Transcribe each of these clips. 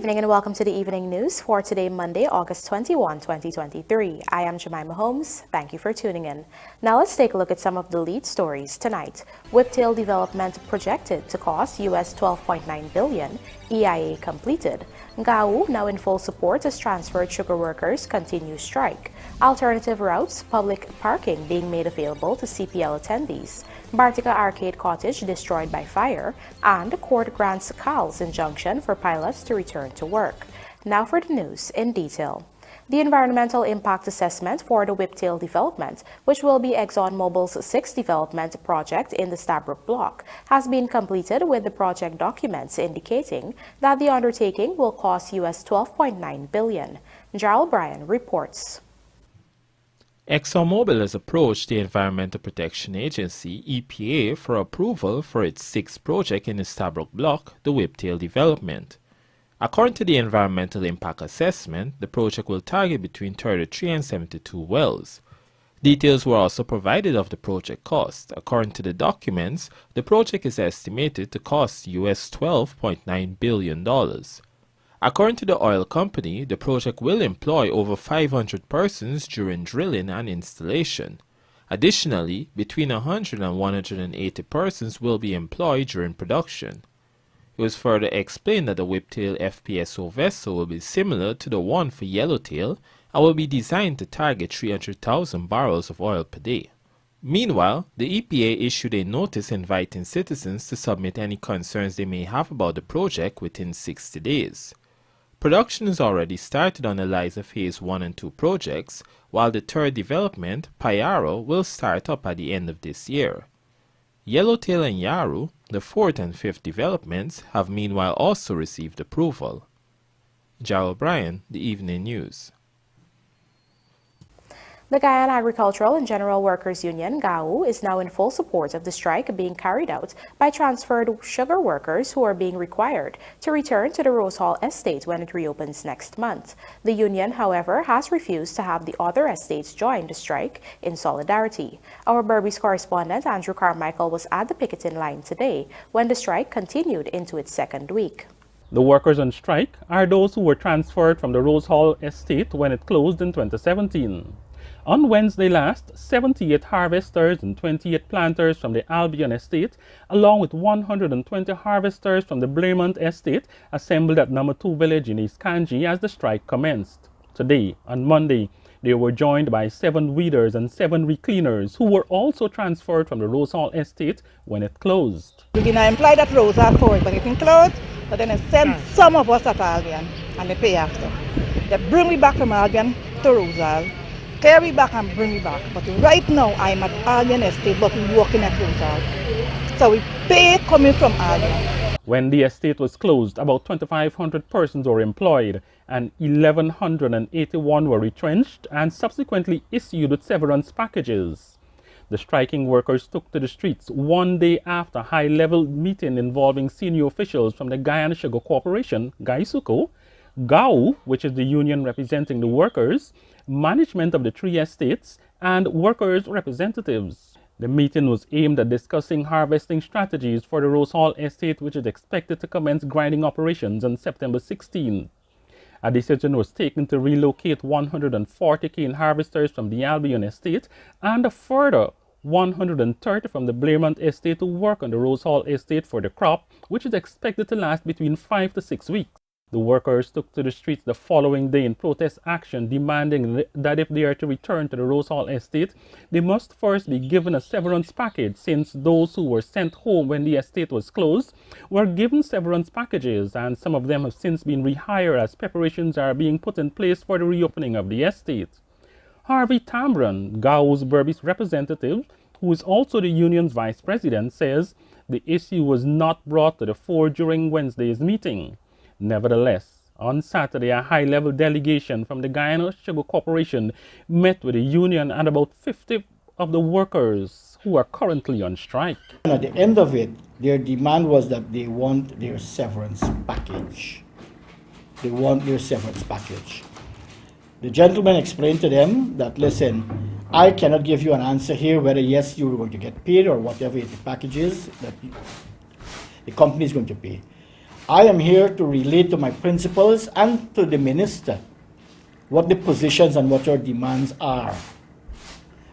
evening and welcome to the evening news for today, Monday, August 21, 2023. I am Jemima Holmes. Thank you for tuning in. Now let's take a look at some of the lead stories tonight. WHIPTAIL development projected to cost US $12.9 billion, EIA completed. GAWU now in full support as transferred sugar workers continue strike. Alternative routes, public parking being made available to CPL attendees. BARTICA arcade cottage destroyed by fire, and court grants CAL's injunction for pilots to return to work. Now for the news in detail. The environmental impact assessment for the WHIPTAIL development, which will be Exxonmobils' sixth development project in the Stabroek block, has been completed with the project documents indicating that the undertaking will cost US $12.9 billion. Jarl Bryan reports. ExxonMobil has approached the Environmental Protection Agency, EPA, for approval for its sixth project in the Stabroek block, the WHIPTAIL development. According to the environmental impact assessment, the project will target between 33 and 72 wells. Details were also provided of the project cost. According to the documents, the project is estimated to cost US $12.9 billion. According to the oil company, the project will employ over 500 persons during drilling and installation. Additionally, between 100 and 180 persons will be employed during production. It was further explained that the WHIPTAIL FPSO vessel will be similar to the one for Yellowtail and will be designed to target 300,000 barrels of oil per day. Meanwhile, the EPA issued a notice inviting citizens to submit any concerns they may have about the project within 60 days. Production has already started on the Liza Phase 1 and 2 projects, while the third development, Payaro, will start up at the end of this year. Yellowtail and Yaru, the fourth and fifth developments, have meanwhile also received approval. Jarl Bryan, The Evening News. The Guyana Agricultural and General Workers Union, GAWU, is now in full support of the strike being carried out by transferred sugar workers who are being required to return to the Rose Hall estate when it reopens next month. The union, however, has refused to have the other estates join the strike in solidarity. Our Berbice correspondent Andrew Carmichael was at the picketing line today when the strike continued into its second week. The workers on strike are those who were transferred from the Rose Hall estate when it closed in 2017. On Wednesday last, 78 harvesters and 28 planters from the Albion estate, along with 120 harvesters from the Blairmont estate, assembled at No. 2 village in East Kanji as the strike commenced. Today, on Monday, they were joined by 7 weeders and 7 recleaners who were also transferred from the Rose Hall estate when it closed. We've been employed at Rose Hall for it, but it closed, but then they sent some of us at Albion and they pay after. They bring me back from Albion to Rose Hall. Carry back and bring me back. But right now I'm at Albion Estate, but we're working at Rose Hall. So we pay coming from Albion. When the estate was closed, about 2,500 persons were employed and 1,181 were retrenched and subsequently issued with severance packages. The striking workers took to the streets one day after a high-level meeting involving senior officials from the Guyana Sugar Corporation, GAISUCO, GAWU, which is the union representing the workers, management of the 3 estates, and workers' representatives. The meeting was aimed at discussing harvesting strategies for the Rose Hall estate, which is expected to commence grinding operations on September 16. A decision was taken to relocate 140 cane harvesters from the Albion estate and a further 130 from the Blairmont estate to work on the Rose Hall estate for the crop, which is expected to last between 5 to 6 weeks. The workers took to the streets the following day in protest action, demanding that if they are to return to the Rose Hall estate, they must first be given a severance package, since those who were sent home when the estate was closed were given severance packages, and some of them have since been rehired as preparations are being put in place for the reopening of the estate. Harvey Tambron, GAWU's Berbice representative, who is also the union's vice president, says the issue was not brought to the fore during Wednesday's meeting. Nevertheless, on Saturday, a high-level delegation from the Guyana Sugar Corporation met with the union and about 50 of the workers who are currently on strike. And at the end of it, their demand was that they want their severance package. They want their severance package. The gentleman explained to them that, listen, I cannot give you an answer here whether yes, you're going to get paid or whatever the package is that the company is going to pay. I am here to relate to my principals and to the minister what the positions and what your demands are.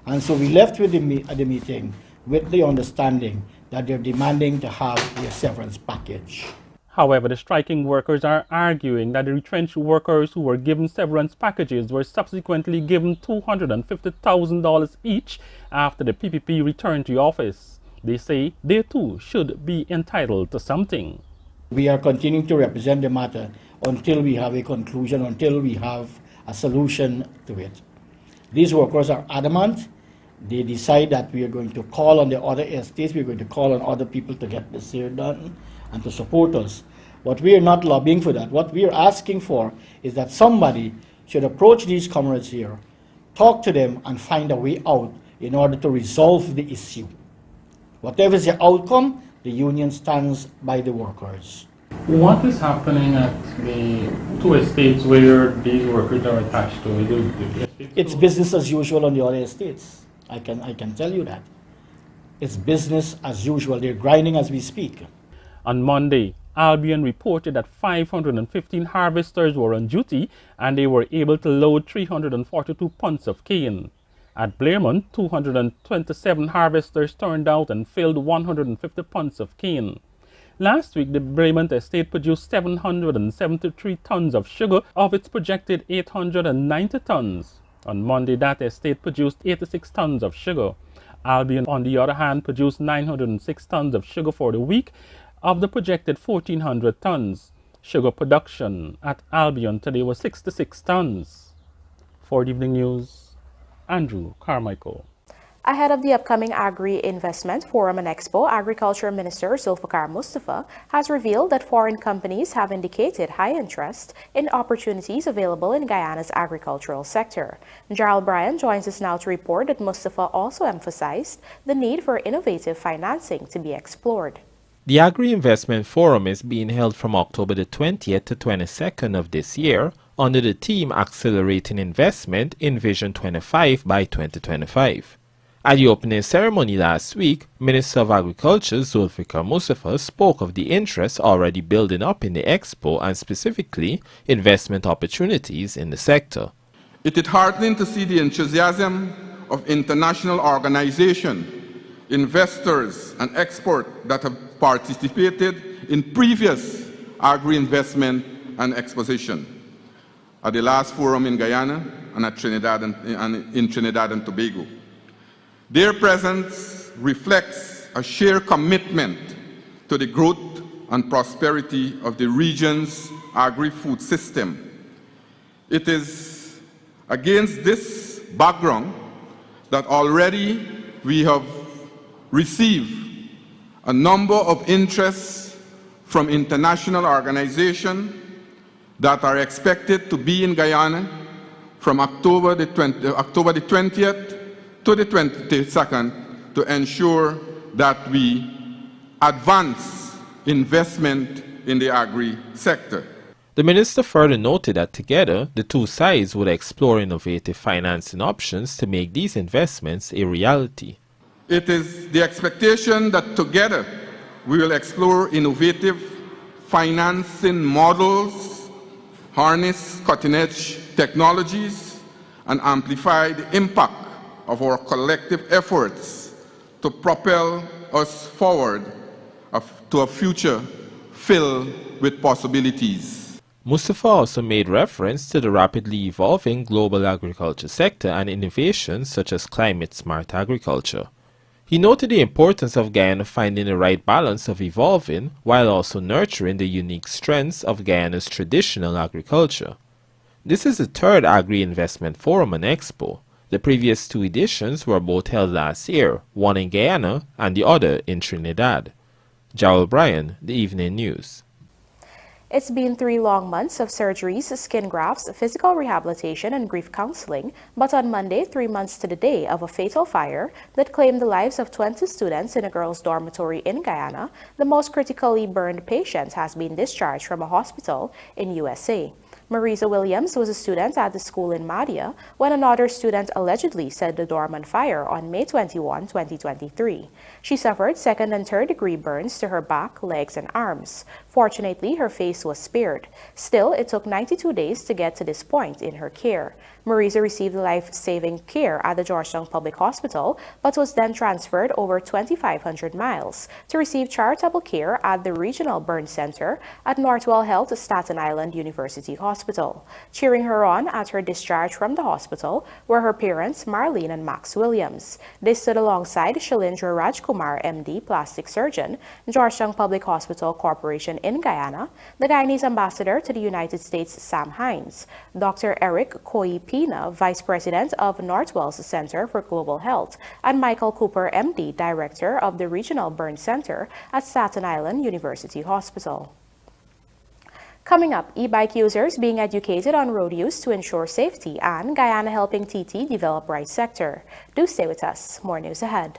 And so we left with the meeting with the understanding that they're demanding to have their severance package. However, the striking workers are arguing that the retrenched workers who were given severance packages were subsequently given $250,000 each after the PPP returned to office. They say they too should be entitled to something. We are continuing to represent the matter until we have a conclusion, until we have a solution to it. These workers are adamant. They decide that we are going to call on the other estates, we're going to call on other people to get this here done and to support us. But we are not lobbying for that. What we are asking for is that somebody should approach these comrades here, talk to them, and find a way out in order to resolve the issue. Whatever is the outcome, the union stands by the workers. What is happening at the two estates where these workers are attached to? It's business as usual on the other estates. I can tell you that. It's business as usual. They're grinding as we speak. On Monday, Albion reported that 515 harvesters were on duty and they were able to load 342 punts of cane. At Blairmont, 227 harvesters turned out and filled 150 punts of cane. Last week, the Blairmont estate produced 773 tons of sugar of its projected 890 tons. On Monday, that estate produced 86 tons of sugar. Albion, on the other hand, produced 906 tons of sugar for the week of the projected 1,400 tons. Sugar production at Albion today was 66 tons. For the Evening News, Andrew Carmichael. Ahead of the upcoming Agri Investment Forum and Expo, Agriculture Minister Zulfikar Mustafa has revealed that foreign companies have indicated high interest in opportunities available in Guyana's agricultural sector. Gerald Bryan joins us now to report that Mustafa also emphasized the need for innovative financing to be explored. The Agri Investment Forum is being held from October the 20th to 22nd of this year under the theme Accelerating Investment in Vision 25 by 2025. At the opening ceremony last week, Minister of Agriculture Zulfikar Mustafa spoke of the interest already building up in the expo and specifically investment opportunities in the sector. It is heartening to see the enthusiasm of international organizations, investors and experts that have participated in previous agri-investment and exposition at the last forum in Guyana and at Trinidad in Trinidad and Tobago. Their presence reflects a shared commitment to the growth and prosperity of the region's agri-food system. It is against this background that already we have received a number of interests from international organizations that are expected to be in Guyana from October the 20th to the 22nd to ensure that we advance investment in the agri sector. The minister further noted that together, the two sides would explore innovative financing options to make these investments a reality. It is the expectation that together we will explore innovative financing models, harness cutting-edge technologies, and amplify the impact of our collective efforts to propel us forward to a future filled with possibilities. Mustafa also made reference to the rapidly evolving global agriculture sector and innovations such as climate-smart agriculture. He noted the importance of Guyana finding the right balance of evolving while also nurturing the unique strengths of Guyana's traditional agriculture. This is the third Agri-Investment Forum and Expo. The previous two editions were both held last year, one in Guyana and the other in Trinidad. Gerald Bryan, The Evening News. It's been 3 long months of surgeries, skin grafts, physical rehabilitation, and grief counseling, but on Monday, 3 months to the day of a fatal fire that claimed the lives of 20 students in a girls' dormitory in Guyana, the most critically burned patient has been discharged from a hospital in USA. Marisa Williams was a student at the school in Madhya when another student allegedly set the dorm on fire on May 21, 2023. She suffered second and third degree burns to her back, legs, and arms. Fortunately, her face was spared. Still, it took 92 days to get to this point in her care. Marisa received life-saving care at the Georgetown Public Hospital, but was then transferred over 2,500 miles to receive charitable care at the Regional Burn Center at Northwell Health Staten Island University Hospital. Cheering her on at her discharge from the hospital were her parents, Marlene and Max Williams. They stood alongside Shalindra Rajkumar, MD, plastic surgeon, Georgetown Public Hospital Corporation in Guyana, the Guyanese ambassador to the United States, Sam Hines, Dr. Eric Koi Pina, Vice President of Northwell's Center for Global Health, and Michael Cooper, MD, Director of the Regional Burn Center at Staten Island University Hospital. Coming up, e-bike users being educated on road use to ensure safety, and Guyana helping TT develop right sector. Do stay with us. More news ahead.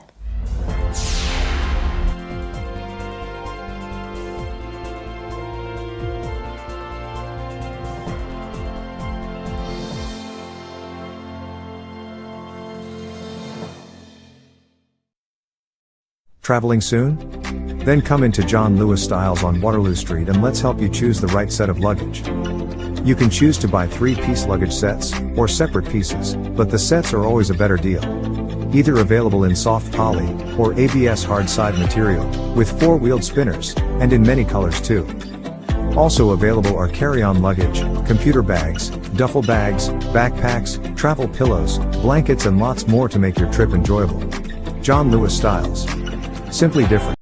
Traveling soon? Then come into John Lewis Styles on Waterloo Street and let's help you choose the right set of luggage. You can choose to buy 3-piece luggage sets, or separate pieces, but the sets are always a better deal. Either available in soft poly, or ABS hard side material, with 4-wheeled spinners, and in many colors too. Also available are carry-on luggage, computer bags, duffel bags, backpacks, travel pillows, blankets and lots more to make your trip enjoyable. John Lewis Styles. Simply different.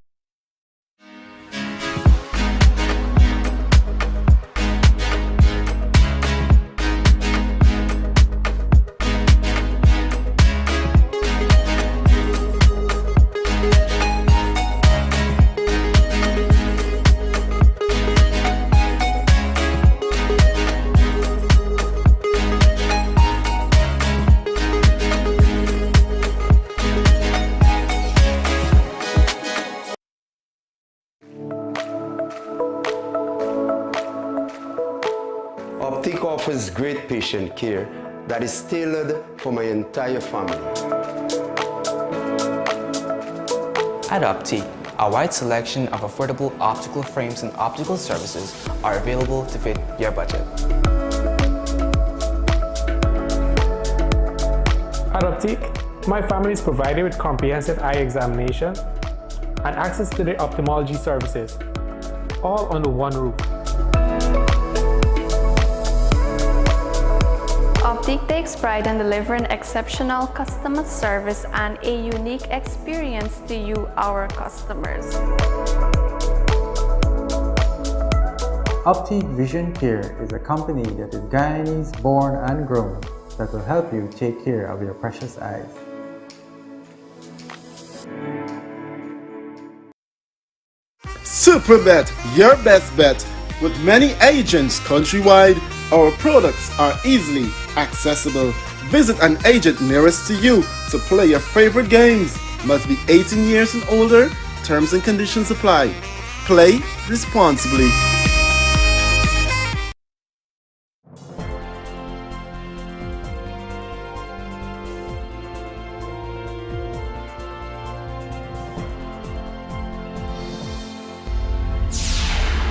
Optic offers great patient care that is tailored for my entire family. At Optic, a wide selection of affordable optical frames and optical services are available to fit your budget. At Optic, my family is provided with comprehensive eye examination and access to the ophthalmology services, all under one roof. Optic takes pride in delivering exceptional customer service and a unique experience to you, our customers. Optic Vision Care is a company that is Guyanese born and grown that will help you take care of your precious eyes. Superbet, your best bet. With many agents countrywide, our products are easily accessible. Visit an agent nearest to you to play your favorite games. Must be 18 years and older. Terms and conditions apply. Play responsibly.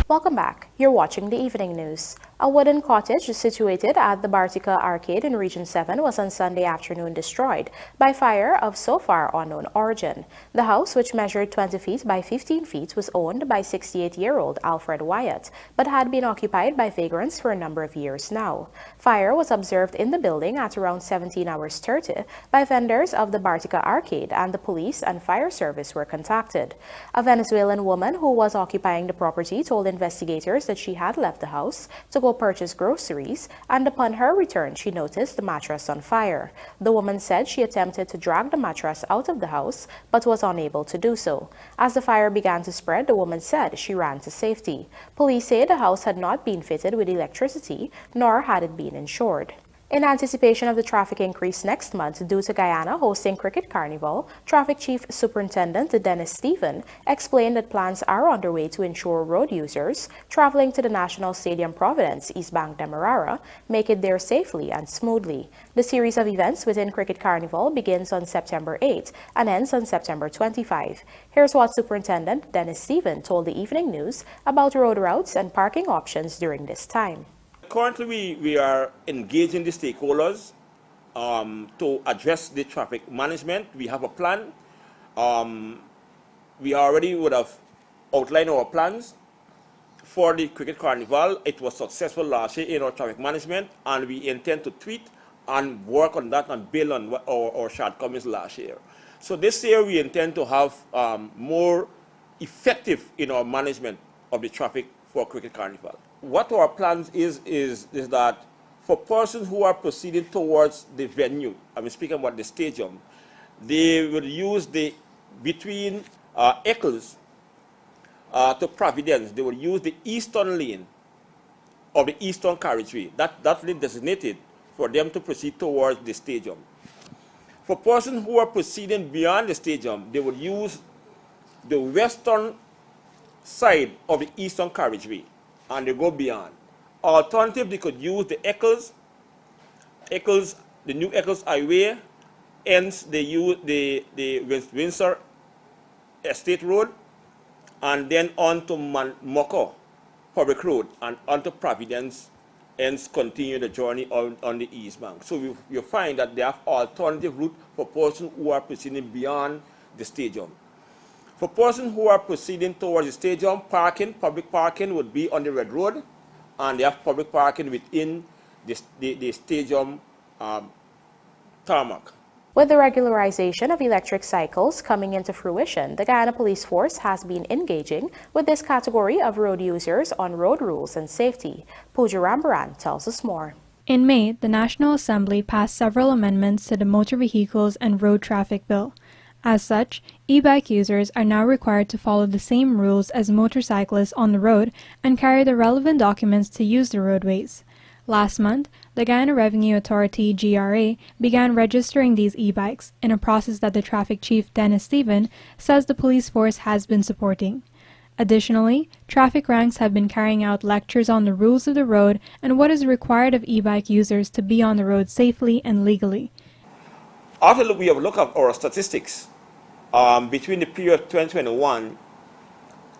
Welcome back. You're watching the evening news. A wooden cottage situated at the BARTICA arcade in Region 7 was on Sunday afternoon destroyed by fire of so far unknown origin. The house, which measured 20 feet by 15 feet, was owned by 68-year-old Alfred Wyatt, but had been occupied by vagrants for a number of years now. Fire was observed in the building at around 17 hours 30 by vendors of the BARTICA arcade, and the police and fire service were contacted. A Venezuelan woman who was occupying the property told investigators that she had left the house to go purchase groceries, and upon her return she noticed the mattress on fire. The woman said she attempted to drag the mattress out of the house but was unable to do so. As the fire began to spread, the woman said she ran to safety. Police say the house had not been fitted with electricity, nor had it been insured. In anticipation of the traffic increase next month due to Guyana hosting Cricket Carnival, Traffic Chief Superintendent Dennis Stephen explained that plans are underway to ensure road users traveling to the National Stadium Providence, East Bank Demerara, make it there safely and smoothly. The series of events within Cricket Carnival begins on September 8 and ends on September 25. Here's what Superintendent Dennis Stephen told the Evening News about road routes and parking options during this time. Currently, we are engaging the stakeholders to address the traffic management. We have a plan. We already would have outlined our plans for the Cricket Carnival. It was successful last year in our traffic management, and we intend to tweak and work on that and build on our shortcomings last year. So this year, we intend to have more effective in our management of the traffic for Cricket Carnival. What our plans is that for persons who are proceeding towards the venue, I'm speaking about the stadium, they will use between Eccles to Providence, they will use the eastern lane of the eastern carriageway. That lane designated for them to proceed towards the stadium. For persons who are proceeding beyond the stadium, they will use the western side of the eastern carriageway, and they go beyond. Alternative, they could use the Eccles, the new Eccles Highway, hence they use the Windsor Estate Road, and then on to Moko Public Road, and on to Providence, hence continue the journey on the East Bank. So you find that they have alternative route for persons who are proceeding beyond the stadium. For persons who are proceeding towards the stadium, public parking would be on the Red Road, and they have public parking within the stadium tarmac. With the regularization of electric cycles coming into fruition, the Guyana Police Force has been engaging with this category of road users on road rules and safety. Pooja Rambaran tells us more. In May, the National Assembly passed several amendments to the Motor Vehicles and Road Traffic Bill. As such, e-bike users are now required to follow the same rules as motorcyclists on the road and carry the relevant documents to use the roadways. Last month, the Guyana Revenue Authority GRA began registering these e-bikes in a process that the Traffic Chief Dennis Stephen says the police force has been supporting. Additionally, traffic ranks have been carrying out lectures on the rules of the road and what is required of e-bike users to be on the road safely and legally. After we have looked at our statistics, between the period 2021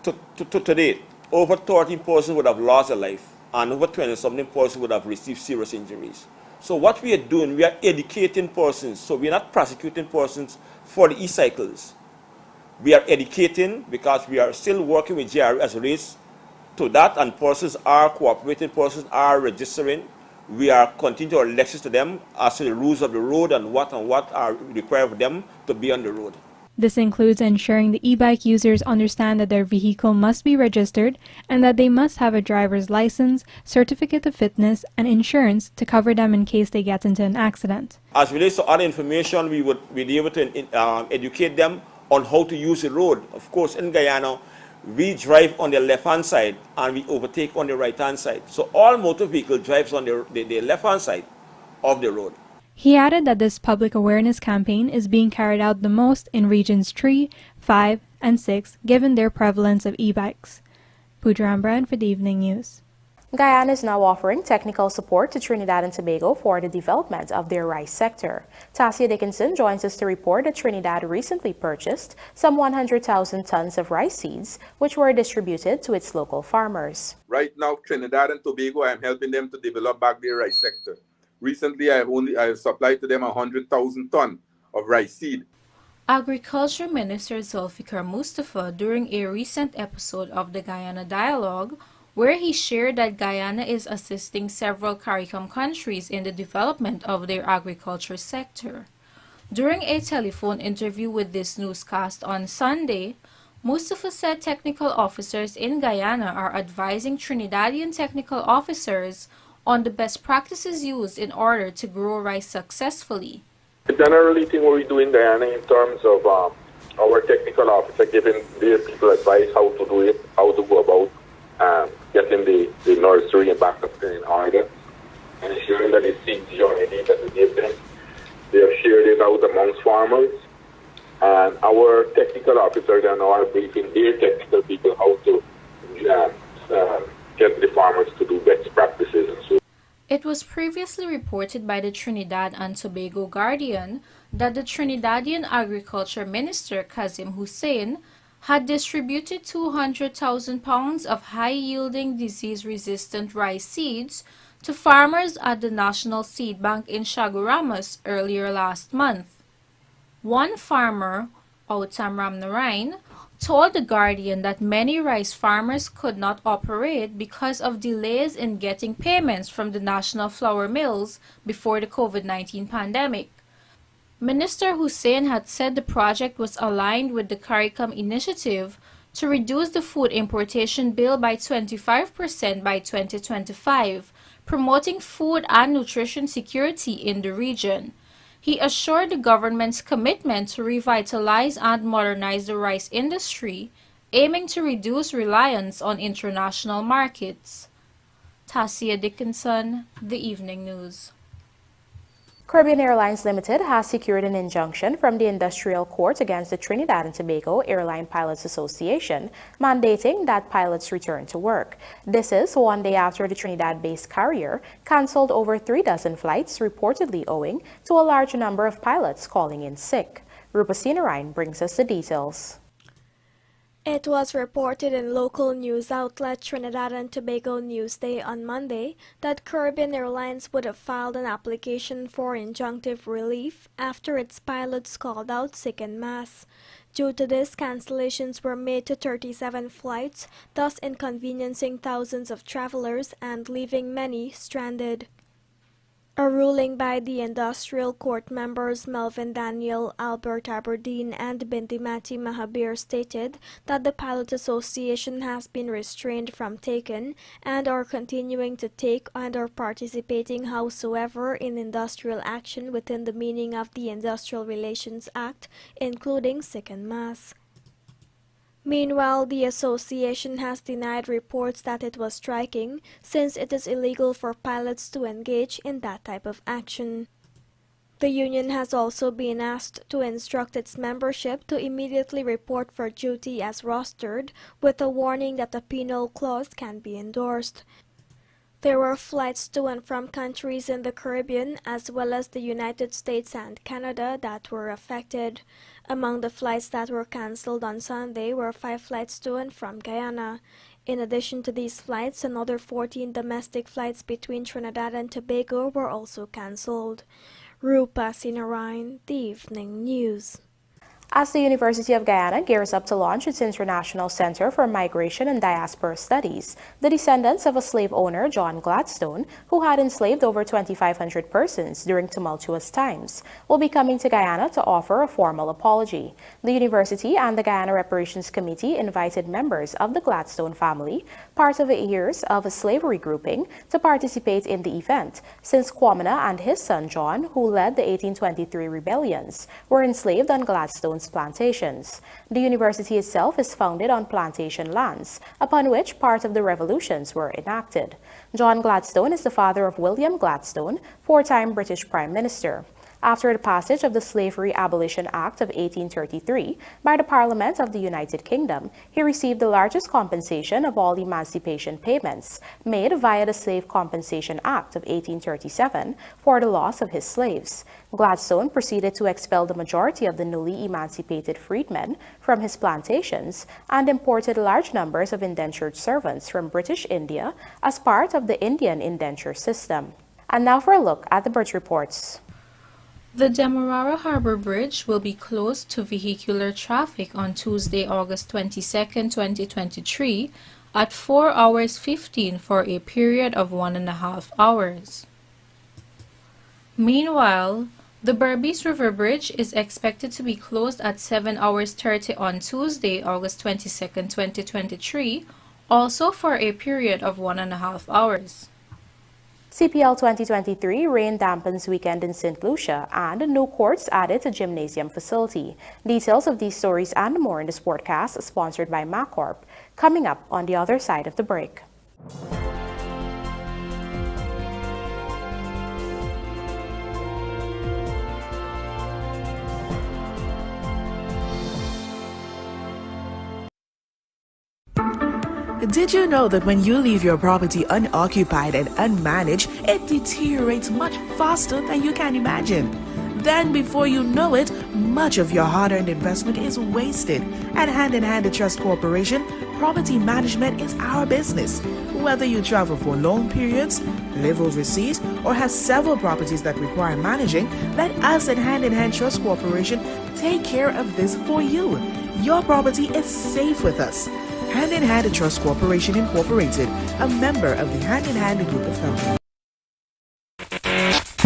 to date, over 13 persons would have lost their life, and over 20-something persons would have received serious injuries. So what we are doing, we are educating persons. So we are not prosecuting persons for the e-cycles. We are educating because we are still working with GRA as it relates to that, and persons are cooperating, persons are registering. We are continuing our lectures to them as to the rules of the road and what are required of them to be on the road. This includes ensuring the e-bike users understand that their vehicle must be registered and that they must have a driver's license, certificate of fitness, and insurance to cover them in case they get into an accident. As relates to other information, we would be able to educate them on how to use the road. Of course, in Guyana, we drive on the left-hand side and we overtake on the right-hand side. So all motor vehicle drives on the left-hand side of the road. He added that this public awareness campaign is being carried out the most in regions 3, 5, and 6, given their prevalence of e-bikes. Pooja Rambaran for the Evening News. Guyana is now offering technical support to Trinidad and Tobago for the development of their rice sector. Tasia Dickinson joins us to report that Trinidad recently purchased some 100,000 tons of rice seeds, which were distributed to its local farmers. Right now, Trinidad and Tobago, I am helping them to develop back their rice sector. Recently, I supplied to them 100,000 tons of rice seed. Agriculture Minister Zulfikar Mustafa during a recent episode of the Guyana Dialogue, where he shared that Guyana is assisting several CARICOM countries in the development of their agriculture sector. During a telephone interview with this newscast on Sunday, Mustafa said technical officers in Guyana are advising Trinidadian technical officers on the best practices used in order to grow rice successfully. Generally, thing what we do in Guyana in terms of our technical officer giving their people advice how to do it, how to go about getting the nursery and backup in order. and ensuring that the seeds germinate that we give them. They have shared it out amongst farmers, and our technical officers are now briefing their technical people how to get the farmers to do best practices. And so it was previously reported by the Trinidad and Tobago Guardian that the Trinidadian Agriculture Minister Kazim Hussein had distributed 200,000 pounds of high-yielding disease-resistant rice seeds to farmers at the National Seed Bank in Chaguaramas earlier last month. One farmer, Autam Ramnarain, told The Guardian that many rice farmers could not operate because of delays in getting payments from the national flour mills before the COVID-19 pandemic. Minister Hussein had said the project was aligned with the CARICOM initiative to reduce the food importation bill by 25% by 2025, promoting food and nutrition security in the region. He assured the government's commitment to revitalize and modernize the rice industry, aiming to reduce reliance on international markets. Tasia Dickinson, The Evening News. Caribbean Airlines Limited has secured an injunction from the Industrial Court against the Trinidad and Tobago Airline Pilots Association, mandating that pilots return to work. This is one day after the Trinidad-based carrier canceled over 36 flights, reportedly owing to a large number of pilots calling in sick. Rupasina Ryan brings us the details. It was reported in local news outlet Trinidad and Tobago Newsday on Monday that Caribbean Airlines would have filed an application for injunctive relief after its pilots called out sick en masse. Due to this, cancellations were made to 37 flights, thus inconveniencing thousands of travelers and leaving many stranded. A ruling by the Industrial Court members Melvin Daniel, Albert Aberdeen, and Bintimati Mahabir stated that the Pilot Association has been restrained from taking and are continuing to take and are participating howsoever in industrial action within the meaning of the Industrial Relations Act, including sick en masse. Meanwhile, the association has denied reports that it was striking, since it is illegal for pilots to engage in that type of action. The union has also been asked to instruct its membership to immediately report for duty as rostered, with a warning that a penal clause can be endorsed. There were flights to and from countries in the Caribbean as well as the United States and Canada that were affected. Among the flights that were cancelled on Sunday were 5 flights to and from Guyana. In addition to these flights, another 14 domestic flights between Trinidad and Tobago were also cancelled. Rupa Sinarayan, The Evening News. As the University of Guyana gears up to launch its International Center for Migration and Diaspora Studies, the descendants of a slave owner, John Gladstone, who had enslaved over 2,500 persons during tumultuous times, will be coming to Guyana to offer a formal apology. The university and the Guyana Reparations Committee invited members of the Gladstone family, part of 8 years of a slavery grouping, to participate in the event, since Kwamina and his son John, who led the 1823 rebellions, were enslaved on Gladstone's plantations. The university itself is founded on plantation lands, upon which part of the revolutions were enacted. John Gladstone is the father of William Gladstone, 4-time British Prime Minister. After the passage of the Slavery Abolition Act of 1833 by the Parliament of the United Kingdom, he received the largest compensation of all emancipation payments made via the Slave Compensation Act of 1837 for the loss of his slaves. Gladstone proceeded to expel the majority of the newly emancipated freedmen from his plantations and imported large numbers of indentured servants from British India as part of the Indian indenture system. And now for a look at the bridge reports. The Demerara Harbor Bridge will be closed to vehicular traffic on Tuesday, August 22, 2023 at 4 hours 15 for a period of 1.5 hours. Meanwhile, the Berbice River Bridge is expected to be closed at 7 hours 30 on Tuesday, August 22, 2023, also for a period of 1.5 hours. CPL 2023 rain dampens weekend in St. Lucia and new courts added to gymnasium facility. Details of these stories and more in the Sportcast, sponsored by MacCorp, coming up on the other side of the break. Did you know that when you leave your property unoccupied and unmanaged, it deteriorates much faster than you can imagine? Then before you know it, much of your hard-earned investment is wasted. At Hand in Hand Trust Corporation, property management is our business. Whether you travel for long periods, live overseas, or have several properties that require managing, let us at Hand in Hand Trust Corporation take care of this for you. Your property is safe with us. Hand in Hand Trust Corporation Incorporated, a member of the Hand in Hand Group of Companies.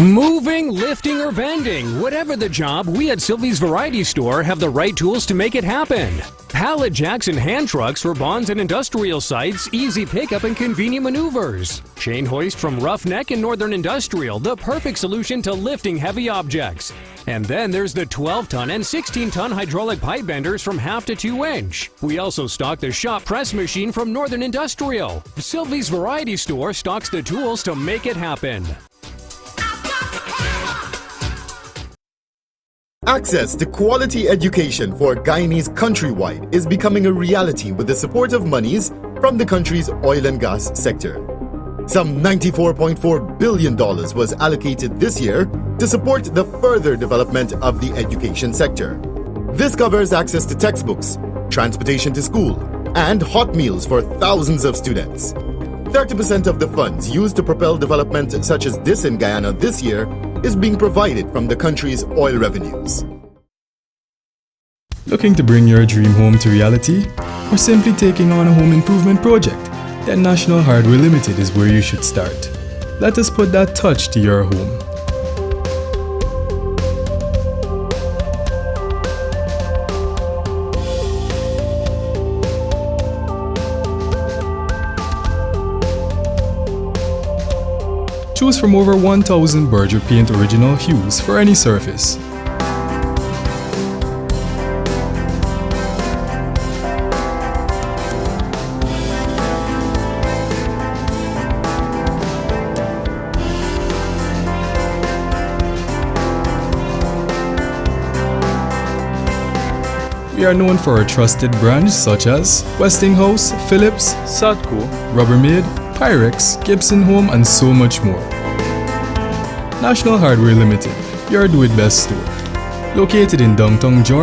Moving, lifting, or bending, whatever the job, we at Sylvie's Variety Store have the right tools to make it happen. Pallet jacks and hand trucks for bonds and industrial sites, easy pickup and convenient maneuvers. Chain hoist from Roughneck and Northern Industrial, the perfect solution to lifting heavy objects. And then there's the 12-ton and 16-ton hydraulic pipe benders from 1/2 to 2 inch. We also stock the shop press machine from Northern Industrial. Sylvie's Variety Store stocks the tools to make it happen. Access to quality education for Guyanese countrywide is becoming a reality with the support of monies from the country's oil and gas sector. Some $94.4 billion was allocated this year to support the further development of the education sector. This covers access to textbooks, transportation to school, and hot meals for thousands of students. 30% of the funds used to propel development such as this in Guyana this year is being provided from the country's oil revenues. Looking to bring your dream home to reality? Or simply taking on a home improvement project? Then National Hardware Limited is where you should start. Let us put that touch to your home. Choose from over 1,000 Berger Paint original hues for any surface. We are known for our trusted brands such as Westinghouse, Philips, Satco, Rubbermaid, Pyrex, Gibson Home, and so much more. National Hardware Limited, your do-it-best store. Located in downtown Georgia.